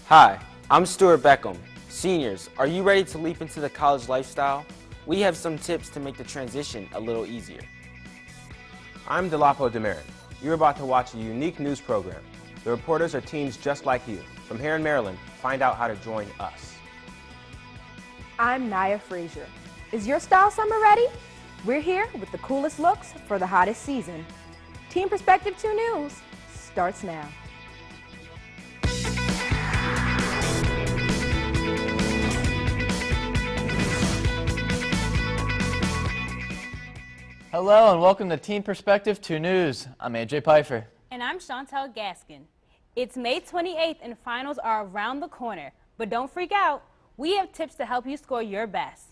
Hi, I'm Stuart Beckham. Seniors, are you ready to leap into the college lifestyle? We have some tips to make the transition a little easier. I'm Delapo Demerit. You're about to watch a unique news program. The reporters are teens just like you. From here in Maryland, find out how to join us. I'm Naya Frazier. Is your style summer ready? We're here with the coolest looks for the hottest season. Team Perspective 2 News starts now. Hello and welcome to Team Perspective 2 News. I'm AJ Pfeiffer. And I'm Chantel Gaskin. It's May 28th and finals are around the corner. But don't freak out. We have tips to help you score your best.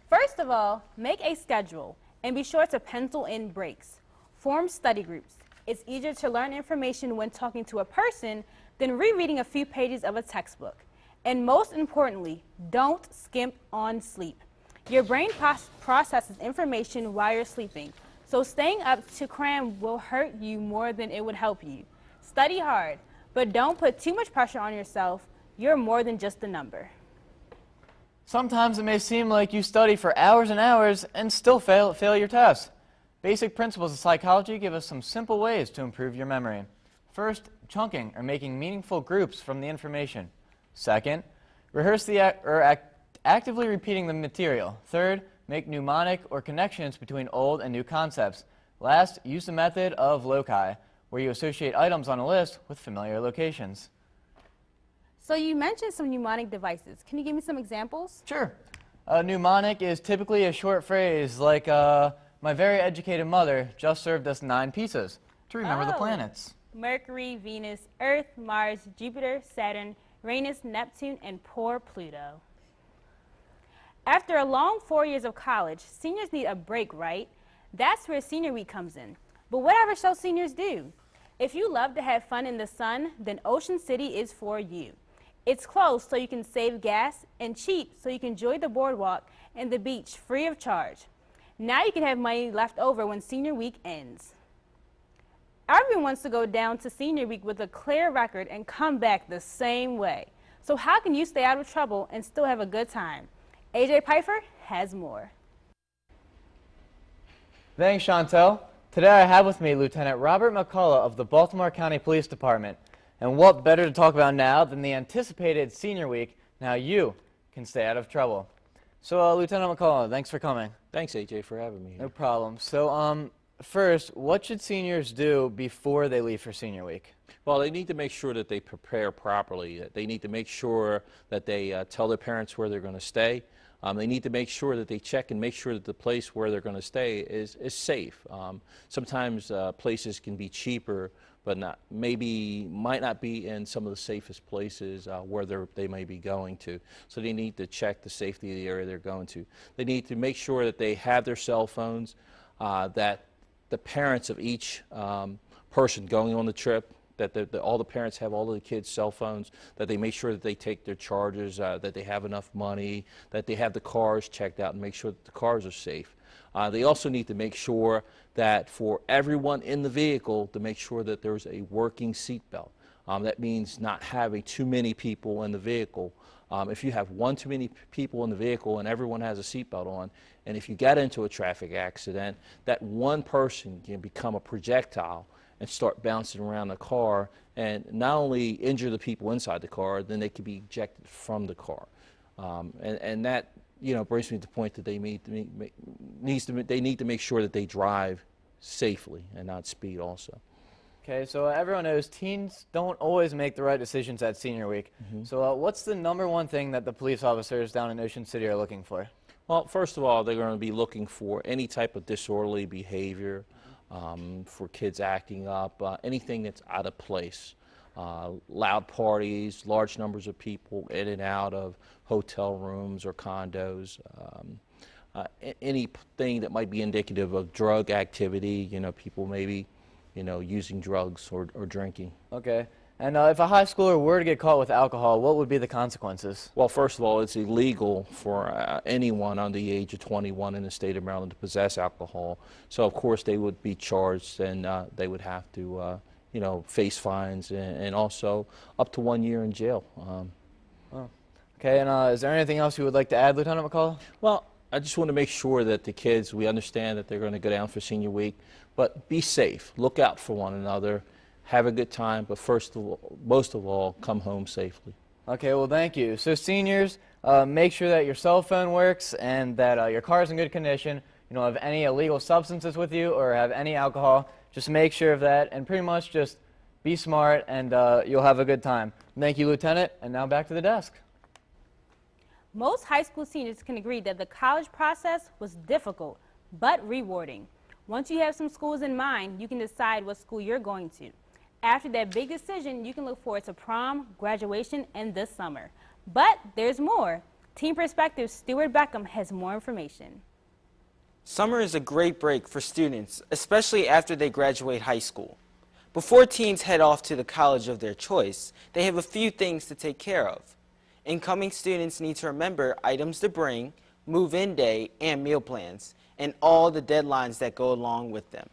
First of all, make a schedule and be sure to pencil in breaks. Form study groups. It's easier to learn information when talking to a person than rereading a few pages of a textbook. And most importantly, don't skimp on sleep. Your brain processes information while you're sleeping, so staying up to cram will hurt you more than it would help you. Study hard, but don't put too much pressure on yourself. You're more than just a number. Sometimes it may seem like you study for hours and hours and still fail your tests. Basic principles of psychology give us some simple ways to improve your memory. First, chunking or making meaningful groups from the information. Second, rehearse actively repeating the material. Third, make mnemonic or connections between old and new concepts. Last, use the method of loci, where you associate items on a list with familiar locations. So you mentioned some mnemonic devices. Can you give me some examples? Sure. A mnemonic is typically a short phrase like, my very educated mother just served us 9 pizzas, to remember the planets. Mercury, Venus, Earth, Mars, Jupiter, Saturn, Uranus, Neptune, and poor Pluto. After a long 4 years of college, seniors need a break, right? That's where Senior Week comes in. But whatever shall seniors do? If you love to have fun in the sun, then Ocean City is for you. It's close so you can save gas, and cheap so you can enjoy the boardwalk and the beach free of charge. Now you can have money left over when Senior Week ends. Everyone wants to go down to Senior Week with a clear record and come back the same way. So how can you stay out of trouble and still have a good time? AJ Pfeiffer has more. Thanks, Chantel. Today I have with me Lieutenant Robert McCullough of the Baltimore County Police Department. And what better to talk about now than the anticipated Senior Week? Now you can stay out of trouble. So, Lieutenant McCullough, thanks for coming. Thanks, AJ, for having me here. No problem. So, first, what should seniors do before they leave for Senior Week? Well, they need to make sure that they prepare properly. They need to make sure that they tell their parents where they're going to stay. They need to make sure that they check and make sure that the place where they're going to stay is safe. Sometimes places can be cheaper, but might not be in some of the safest places where they may be going to. So they need to check the safety of the area they're going to. They need to make sure that they have their cell phones, that the parents of each person going on the trip, that all the parents have all of the kids' cell phones, that they make sure that they take their chargers, that they have enough money, that they have the cars checked out and make sure that the cars are safe. They also need to make sure that for everyone in the vehicle, to make sure that there's a working seatbelt. That means not having too many people in the vehicle. If you have one too many people in the vehicle and everyone has a seatbelt on, and if you get into a traffic accident, that one person can become a projectile and start bouncing around the car and not only injure the people inside the car, then they can be ejected from the car. And that, brings me to the point that they need to make sure that they drive safely and not speed also. Okay, so everyone knows teens don't always make the right decisions at Senior Week. So what's the #1 thing that the police officers down in Ocean City are looking for? Well, first of all, they're going to be looking for any type of disorderly behavior, for kids acting up, anything that's out of place. Loud parties, large numbers of people in and out of hotel rooms or condos, anything that might be indicative of drug activity, people maybe, using drugs or drinking. Okay. And if a high schooler were to get caught with alcohol, what would be the consequences? Well, first of all, it's illegal for anyone under the age of 21 in the state of Maryland to possess alcohol. So, of course, they would be charged and they would have to face fines and also up to 1 year in jail. Okay, and is there anything else you would like to add, Lieutenant McCullough? Well, I just want to make sure that the kids, we understand that they're going to go down for senior week, but be safe. Look out for one another. Have a good time, but most of all, come home safely. Okay, well, thank you. So seniors, make sure that your cell phone works and that your car is in good condition. You don't have any illegal substances with you or have any alcohol. Just make sure of that and pretty much just be smart and you'll have a good time. Thank you, Lieutenant, and now back to the desk. Most high school seniors can agree that the college process was difficult, but rewarding. Once you have some schools in mind, you can decide what school you're going to. After that big decision, you can look forward to prom, graduation, and this summer. But there's more. Team Perspective's Stuart Beckham has more information. Summer is a great break for students, especially after they graduate high school. Before teens head off to the college of their choice, they have a few things to take care of. Incoming students need to remember items to bring, move-in day, and meal plans, and all the deadlines that go along with them.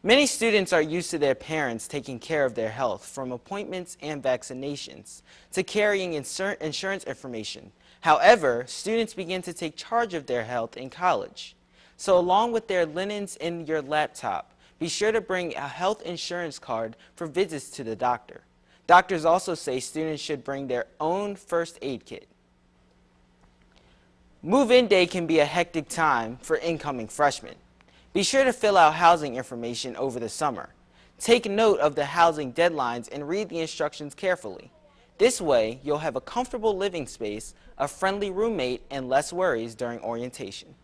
Many students are used to their parents taking care of their health, from appointments and vaccinations to carrying insurance information. However, students begin to take charge of their health in college. So along with their linens in your laptop, be sure to bring a health insurance card for visits to the doctor. Doctors also say students should bring their own first aid kit. Move-in day can be a hectic time for incoming freshmen. Be sure to fill out housing information over the summer. Take note of the housing deadlines and read the instructions carefully. This way, you'll have a comfortable living space, a friendly roommate, and less worries during orientation.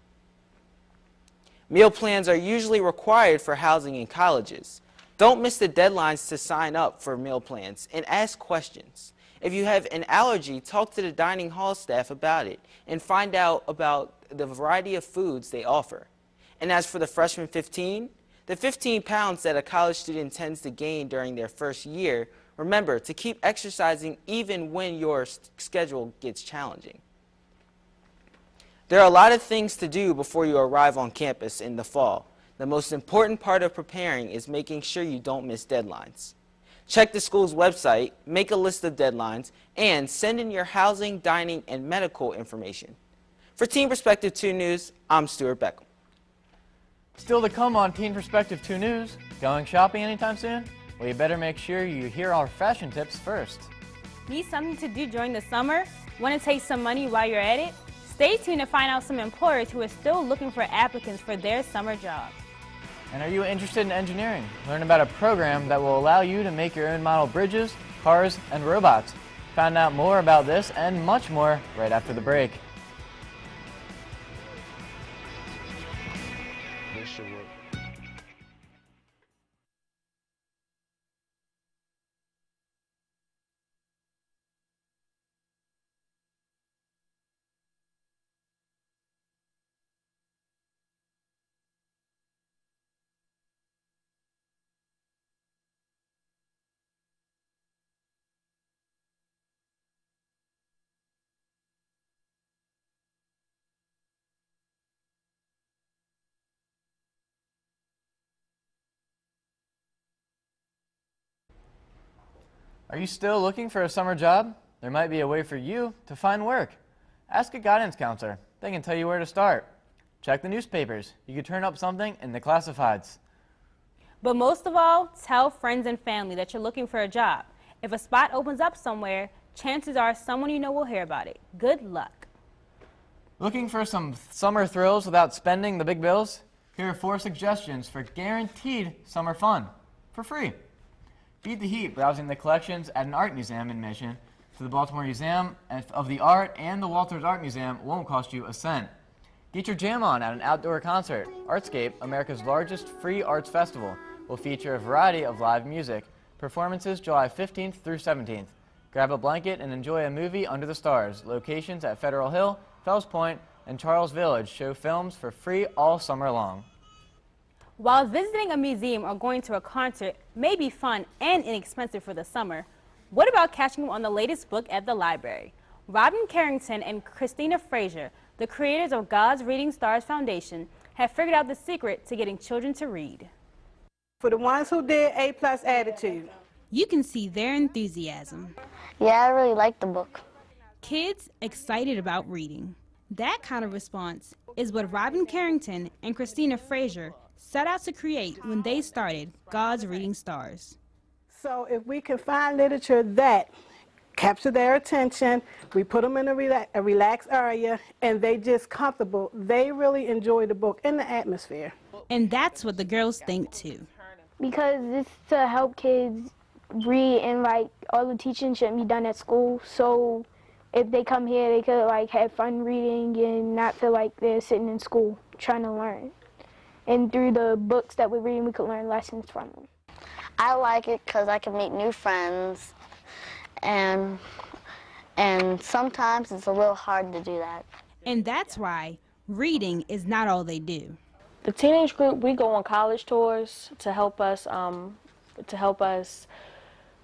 Meal plans are usually required for housing in colleges. Don't miss the deadlines to sign up for meal plans and ask questions. If you have an allergy, talk to the dining hall staff about it and find out about the variety of foods they offer. And as for the freshman 15, the 15 pounds that a college student tends to gain during their first year, remember to keep exercising even when your schedule gets challenging. There are a lot of things to do before you arrive on campus in the fall. The most important part of preparing is making sure you don't miss deadlines. Check the school's website, make a list of deadlines, and send in your housing, dining, and medical information. For Team Perspective 2 News, I'm Stuart Beckham. Still to come on Teen Perspective 2 News, going shopping anytime soon? Well, you better make sure you hear our fashion tips first. Need something to do during the summer? Want to take some money while you're at it? Stay tuned to find out some employers who are still looking for applicants for their summer jobs. And are you interested in engineering? Learn about a program that will allow you to make your own model bridges, cars, and robots. Find out more about this and much more right after the break. Are you still looking for a summer job? There might be a way for you to find work. Ask a guidance counselor. They can tell you where to start. Check the newspapers. You can turn up something in the classifieds. But most of all, tell friends and family that you're looking for a job. If a spot opens up somewhere, chances are someone you know will hear about it. Good luck. Looking for some summer thrills without spending the big bills? Here are 4 suggestions for guaranteed summer fun for free. Beat the heat browsing the collections at an art museum in Mission. To the Baltimore Museum of the Art and the Walters Art Museum won't cost you a cent. Get your jam on at an outdoor concert. Artscape, America's largest free arts festival, will feature a variety of live music. Performances July 15th through 17th. Grab a blanket and enjoy a movie under the stars. Locations at Federal Hill, Fells Point, and Charles Village show films for free all summer long. While visiting a museum or going to a concert may be fun and inexpensive for the summer, what about catching them on the latest book at the library? Robin Carrington and Christina Frazier, the creators of God's Reading Stars Foundation, have figured out the secret to getting children to read. For the ones who did A+ attitude. You can see their enthusiasm. Yeah, I really like the book. Kids excited about reading. That kind of response is what Robin Carrington and Christina Frazier set out to create when they started God's Reading Stars. So if we can find literature that capture their attention, we put them in a relaxed area, and they just comfortable, they really enjoy the book and the atmosphere. And that's what the girls think too. Because it's to help kids read, and like all the teaching shouldn't be done at school. So if they come here, they could like have fun reading and not feel like they're sitting in school trying to learn. And through the books that we're reading, we could learn lessons from them. I like it because I can make new friends, and sometimes it's a little hard to do that. And that's why reading is not all they do. The teenage group, we go on college tours to help us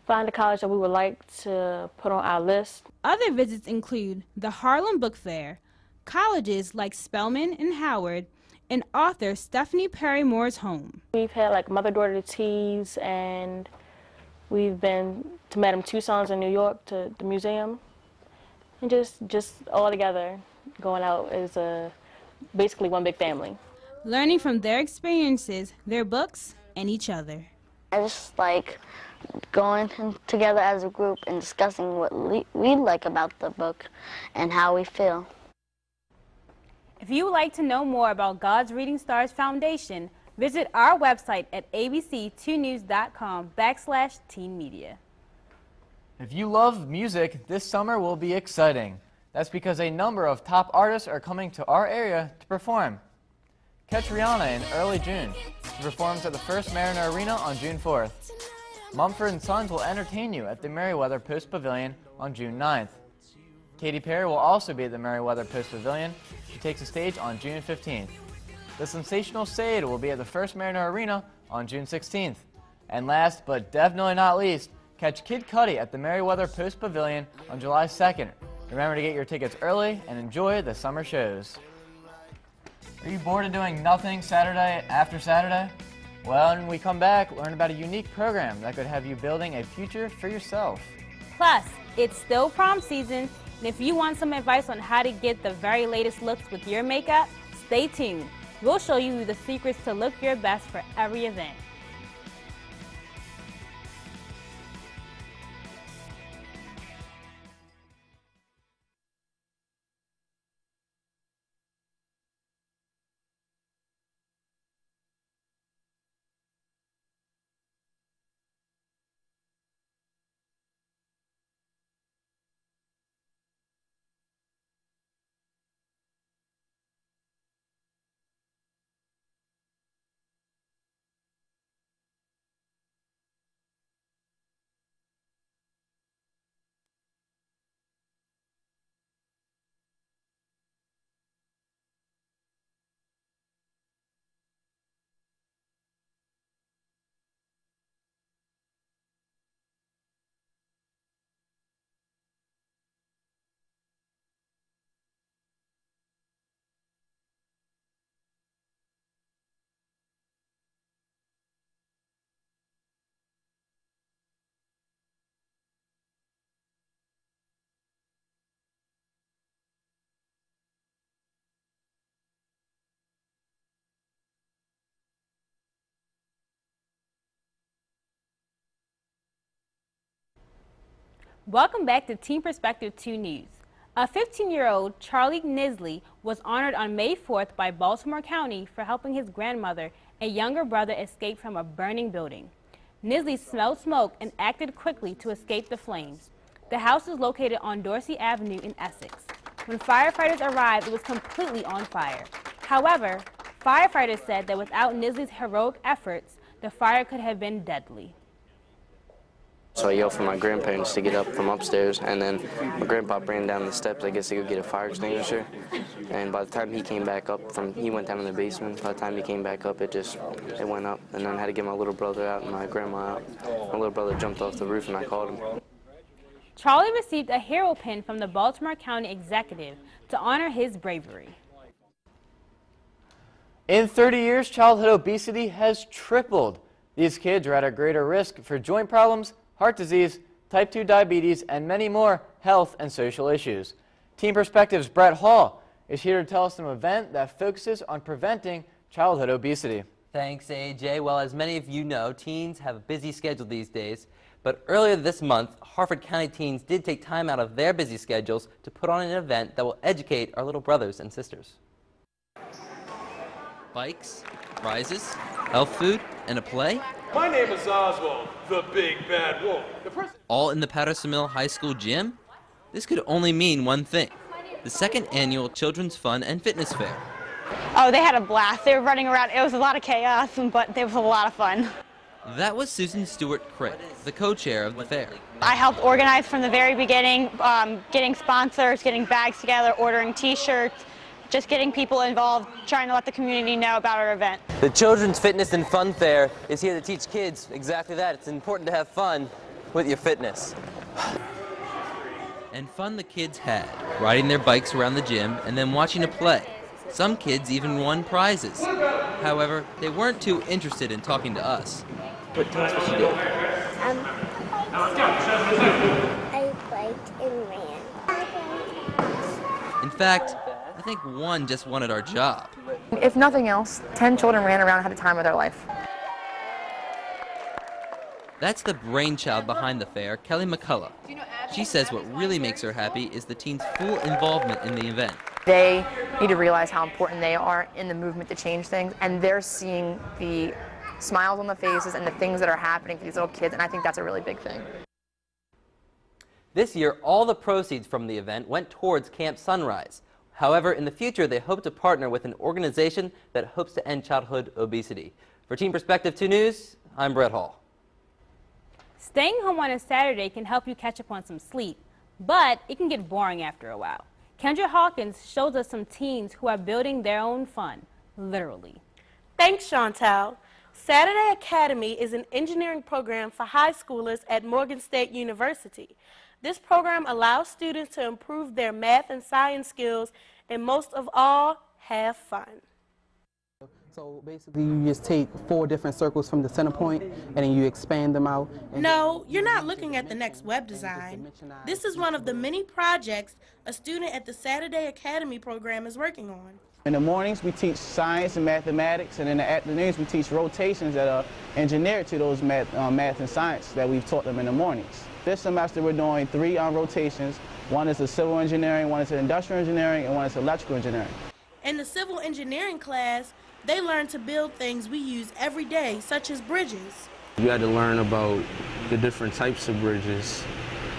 find a college that we would like to put on our list. Other visits include the Harlem Book Fair, colleges like Spelman and Howard, and author Stephanie Perry Moore's home. We've had like mother-daughter teas, and we've been to Madame Tussauds in New York, to the museum, and just all together going out as basically one big family. Learning from their experiences, their books, and each other. I just like going together as a group and discussing what we like about the book and how we feel. If you would like to know more about God's Reading Stars Foundation, visit our website at abc2news.com/teen media. If you love music, this summer will be exciting. That's because a number of top artists are coming to our area to perform. Catch Rihanna in early June. She performs at the First Mariner Arena on June 4th. Mumford & Sons will entertain you at the Merriweather Post Pavilion on June 9th. Katy Perry will also be at the Merriweather Post Pavilion. She takes the stage on June 15th. The sensational Sade will be at the First Mariner Arena on June 16th. And last but definitely not least, catch Kid Cudi at the Merriweather Post Pavilion on July 2nd. Remember to get your tickets early and enjoy the summer shows. Are you bored of doing nothing Saturday after Saturday? Well, when we come back, learn about a unique program that could have you building a future for yourself. Plus, it's still prom season, and if you want some advice on how to get the very latest looks with your makeup, stay tuned. We'll show you the secrets to look your best for every event. Welcome back to Teen Perspective 2 News. A 15-year-old, Charlie Nisley, was honored on May 4th by Baltimore County for helping his grandmother and younger brother escape from a burning building. Nisley smelled smoke and acted quickly to escape the flames. The house is located on Dorsey Avenue in Essex. When firefighters arrived, it was completely on fire. However, firefighters said that without Nisley's heroic efforts, the fire could have been deadly. So I yelled for my grandparents to get up from upstairs, and then my grandpa ran down the steps, I guess, to go get a fire extinguisher. And by the time he came back up he went down in the basement. By the time he came back up, it went up. And then I had to get my little brother out and my grandma out. My little brother jumped off the roof and I called him. Charlie received a hero pin from the Baltimore County Executive to honor his bravery. In 30 years, childhood obesity has tripled. These kids are at a greater risk for joint problems, heart disease, type 2 diabetes, and many more health and social issues. Teen Perspective's Brett Hall is here to tell us an event that focuses on preventing childhood obesity. Thanks, AJ. Well, as many of you know, teens have a busy schedule these days. But earlier this month, Harford County teens did take time out of their busy schedules to put on an event that will educate our little brothers and sisters. Bikes, prizes, health food, and a play? My name is Oswald, the big bad wolf. All in the Patterson Mill High School gym? This could only mean one thing: the second annual Children's Fun and Fitness Fair. Oh, they had a blast. They were running around. It was a lot of chaos, but it was a lot of fun. That was Susan Stewart-Crick, the co-chair of the fair. I helped organize from the very beginning, getting sponsors, getting bags together, ordering T-shirts, just getting people involved, trying to let the community know about our event. The Children's Fitness and Fun Fair is here to teach kids exactly that. It's important to have fun with your fitness. And fun the kids had, riding their bikes around the gym and then watching a play. Some kids even won prizes. However, they weren't too interested in talking to us. But tell us what you did. I biked and ran. In fact, I think one just wanted our job. If nothing else, 10 children ran around and had a time of their life. That's the brainchild behind the fair, Kelly McCullough. She says what really makes her happy is the teens' full involvement in the event. They need to realize how important they are in the movement to change things, and they're seeing the smiles on the faces and the things that are happening for these little kids, and I think that's a really big thing. This year, all the proceeds from the event went towards Camp Sunrise. However, in the future, they hope to partner with an organization that hopes to end childhood obesity. For Teen Perspective 2 News, I'm Brett Hall. Staying home on a Saturday can help you catch up on some sleep, but it can get boring after a while. Kendra Hawkins shows us some teens who are building their own fun, literally. Thanks, Chantal. Saturday Academy is an engineering program for high schoolers at Morgan State University. This program allows students to improve their math and science skills and most of all, have fun. So basically you just take 4 different circles from the center point and then you expand them out. No, you're not looking at the next web design. This is one of the many projects a student at the Saturday Academy program is working on. In the mornings we teach science and mathematics, and in the afternoons we teach rotations that are engineered to those math and science that we've taught them in the mornings. This semester we're doing 3 rotations. One is a civil engineering, one is industrial engineering, and one is electrical engineering. In the civil engineering class, they learn to build things we use every day, such as bridges. You had to learn about the different types of bridges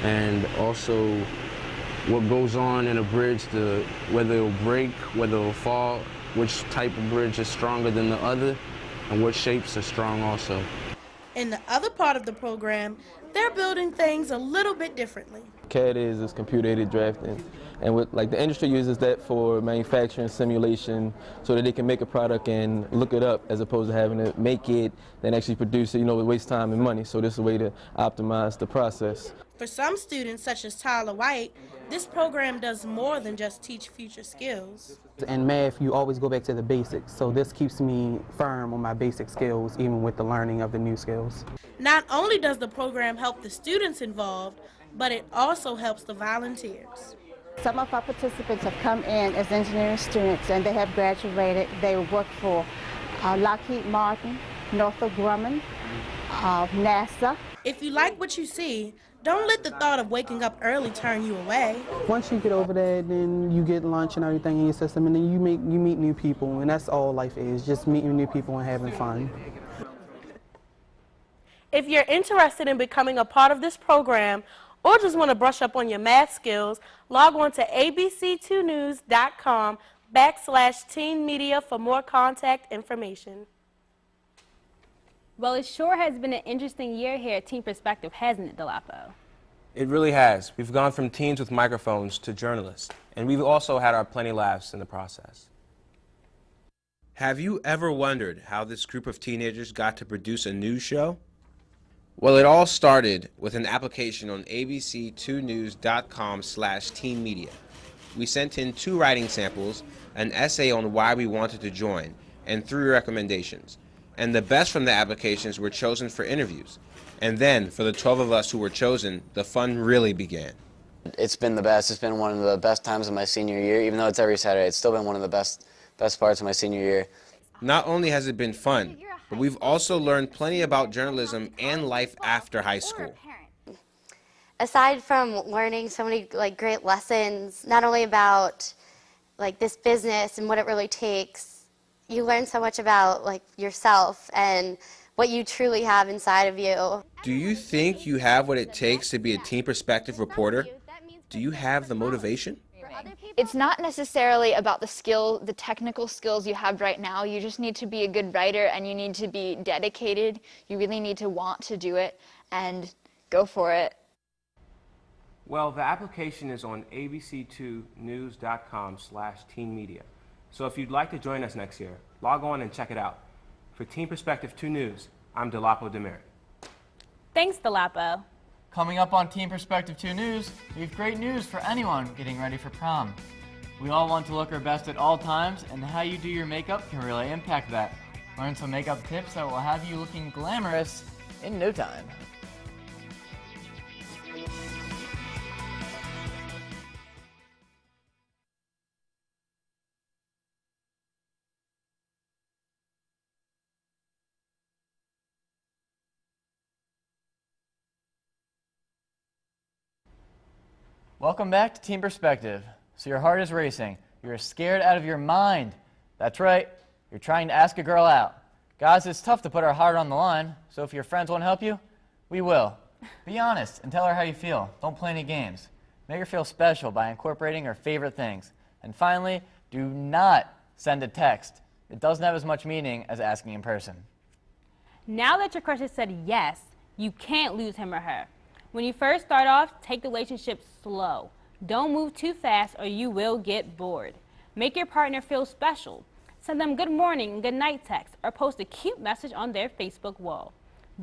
and also what goes on in a bridge, whether it'll break, whether it'll fall, which type of bridge is stronger than the other, and what shapes are strong also. In the other part of the program, they're building things a little bit differently. CAD is computer-aided drafting, and the industry uses that for manufacturing simulation so that they can make a product and look it up as opposed to having to make it and actually produce it, it wastes time and money. So this is a way to optimize the process. For some students, such as Tyler White, this program does more than just teach future skills. In math, you always go back to the basics, so this keeps me firm on my basic skills, even with the learning of the new skills. Not only does the program help the students involved, but it also helps the volunteers. Some of our participants have come in as engineering students and they have graduated. They work for Lockheed Martin, Northrop Grumman, NASA. If you like what you see, don't let the thought of waking up early turn you away. Once you get over that, then you get lunch and everything in your system, and then you meet new people, and that's all life is, just meeting new people and having fun. If you're interested in becoming a part of this program or just want to brush up on your math skills, log on to abc2news.com/teen media for more contact information. Well, it sure has been an interesting year here at Teen Perspective, hasn't it, Delapo? It really has. We've gone from teens with microphones to journalists, and we've also had our plenty laughs in the process. Have you ever wondered how this group of teenagers got to produce a news show? Well, it all started with an application on abc2news.com/teenmedia. We sent in 2 writing samples, an essay on why we wanted to join, and 3 recommendations. and the best from the applications were chosen for interviews. And then, for the 12 of us who were chosen, the fun really began. It's been the best. It's been one of the best times of my senior year. Even though it's every Saturday, it's still been one of the best parts of my senior year. Not only has it been fun, but we've also learned plenty about journalism and life after high school. Aside from learning so many great lessons, not only about this business and what it really takes, you learn so much about yourself and what you truly have inside of you. Do you think you have what it takes to be a Team Perspective reporter? Do you have the motivation? It's not necessarily about the technical skills you have right now. You just need to be a good writer, and you need to be dedicated. You really need to want to do it and go for it. Well, the application is on abc2news.com/teenmedia. So if you'd like to join us next year, log on and check it out. For Team Perspective 2 News, I'm Delapo Demerit. Thanks, Delapo. Coming up on Team Perspective 2 News, we have great news for anyone getting ready for prom. We all want to look our best at all times, and how you do your makeup can really impact that. Learn some makeup tips that will have you looking glamorous in no time. Welcome back to Team Perspective. So your heart is racing. You're scared out of your mind. That's right. You're trying to ask a girl out. Guys, it's tough to put our heart on the line, so if your friends won't help you, we will. Be honest and tell her how you feel. Don't play any games. Make her feel special by incorporating her favorite things. And finally, do not send a text. It doesn't have as much meaning as asking in person. Now that your crush has said yes, you can't lose him or her. When you first start off, take the relationship slow. Don't move too fast or you will get bored. Make your partner feel special. Send them good morning and good night texts or post a cute message on their Facebook wall.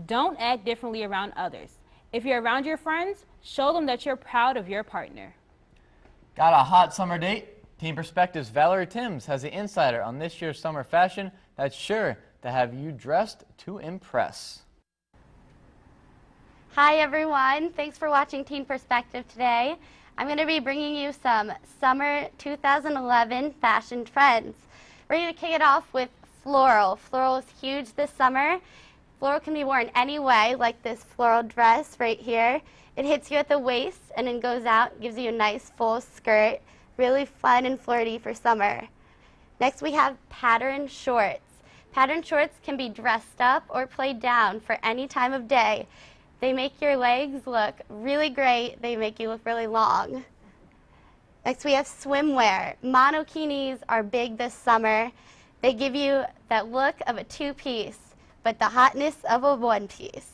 Don't act differently around others. If you're around your friends, show them that you're proud of your partner. Got a hot summer date? Team Perspective's Valerie Timms has the insider on this year's summer fashion that's sure to have you dressed to impress. Hi everyone, thanks for watching Teen Perspective today. I'm going to be bringing you some summer 2011 fashion trends. We're going to kick it off with floral. Floral is huge this summer. Floral can be worn any way, like this floral dress right here. It hits you at the waist and then goes out, gives you a nice full skirt. Really fun and flirty for summer. Next we have pattern shorts. Pattern shorts can be dressed up or played down for any time of day. They make your legs look really great. They make you look really long. Next we have swimwear. Monokinis are big this summer. They give you that look of a two-piece, but the hotness of a one-piece.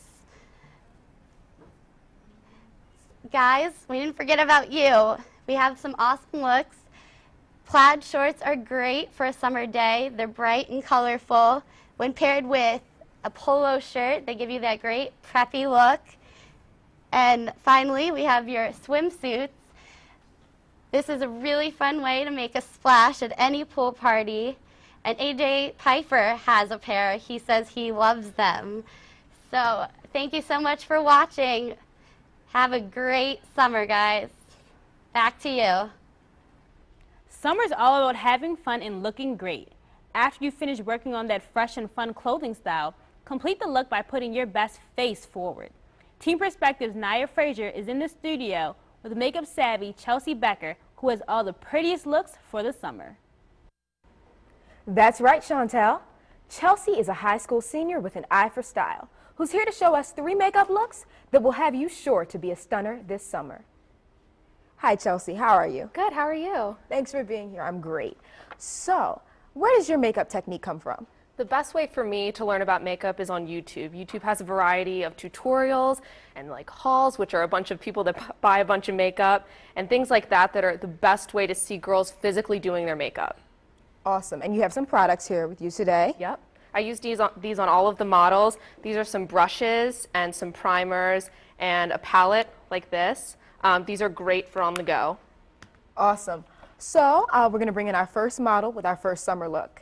Guys, we didn't forget about you. We have some awesome looks. Plaid shorts are great for a summer day. They're bright and colorful. When paired with a polo shirt, they give you that great preppy look. And finally, we have your swimsuits. This is a really fun way to make a splash at any pool party. And AJ Piper has a pair. He says he loves them. So thank you so much for watching. Have a great summer, guys. Back to you. Summer's all about having fun and looking great. After you finish working on that fresh and fun clothing style, complete the look by putting your best face forward. Team Perspective's Nia Frazier is in the studio with makeup savvy Chelsea Becker, who has all the prettiest looks for the summer. That's right, Chantel. Chelsea is a high school senior with an eye for style, who's here to show us 3 makeup looks that will have you sure to be a stunner this summer. Hi, Chelsea. How are you? Good. How are you? Thanks for being here. I'm great. So, where does your makeup technique come from? The best way for me to learn about makeup is on YouTube. YouTube has a variety of tutorials and hauls, which are a bunch of people that buy a bunch of makeup and things like that that are the best way to see girls physically doing their makeup. Awesome. And you have some products here with you today. Yep. I use these on all of the models. These are some brushes and some primers and a palette like this. These are great for on the go. Awesome. So we're going to bring in our first model with our first summer look.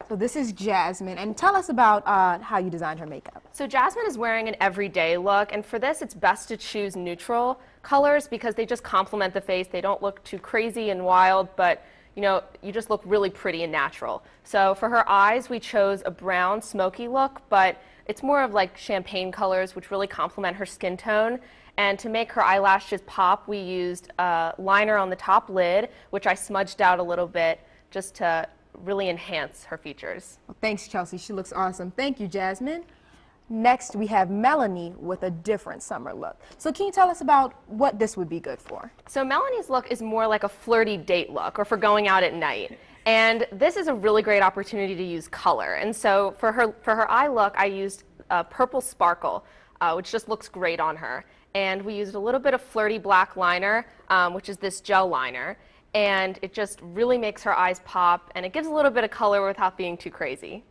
So this is Jasmine, and tell us about how you designed her makeup. So Jasmine is wearing an everyday look, and for this it's best to choose neutral colors because they just complement the face. They don't look too crazy and wild, but you just look really pretty and natural. So for her eyes, we chose a brown smoky look, but it's more of like champagne colors, which really complement her skin tone. And to make her eyelashes pop, we used a liner on the top lid, which I smudged out a little bit just to really enhance her features. Well, thanks, Chelsea. She looks awesome. Thank you, Jasmine. Next, we have Melanie with a different summer look. So can you tell us about what this would be good for? So Melanie's look is more like a flirty date look or for going out at night. And this is a really great opportunity to use color. And so for her eye look, I used purple sparkle, which just looks great on her. And we used a little bit of flirty black liner, which is this gel liner. And it just really makes her eyes pop, and it gives a little bit of color without being too crazy.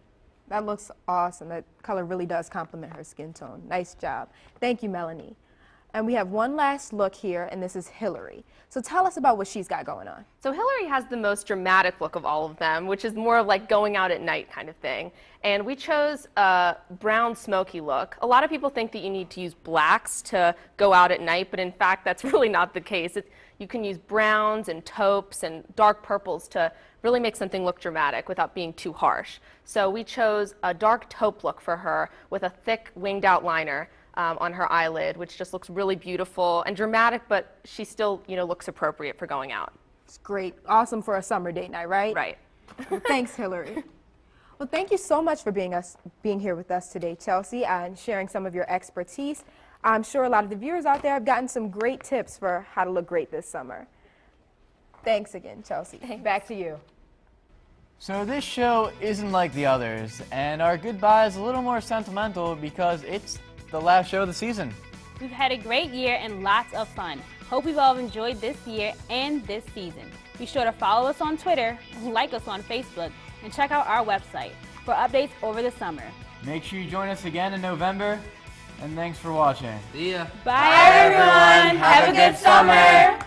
That looks awesome. That color really does complement her skin tone. Nice job. Thank you, Melanie. And we have one last look here, and this is Hillary. So tell us about what she's got going on. So Hillary has the most dramatic look of all of them, which is more of like going out at night kind of thing. And we chose a brown smoky look. A lot of people think that you need to use blacks to go out at night, but in fact, that's really not the case. You can use browns and taupes and dark purples to really make something look dramatic without being too harsh. So we chose a dark taupe look for her with a thick winged out liner on her eyelid, which just looks really beautiful and dramatic, but she still, looks appropriate for going out. It's great. Awesome for a summer date night, right? Right. Well, thanks, Hillary. Well, thank you so much for being here with us today, Chelsea, and sharing some of your expertise. I'm sure a lot of the viewers out there have gotten some great tips for how to look great this summer. Thanks again, Chelsea. Thanks. Back to you. So this show isn't like the others, and our goodbye is a little more sentimental because it's the last show of the season. We've had a great year and lots of fun. Hope you've all enjoyed this year and this season. Be sure to follow us on Twitter, like us on Facebook, and check out our website for updates over the summer. Make sure you join us again in November, and thanks for watching. See ya. Bye everyone. Have a good summer.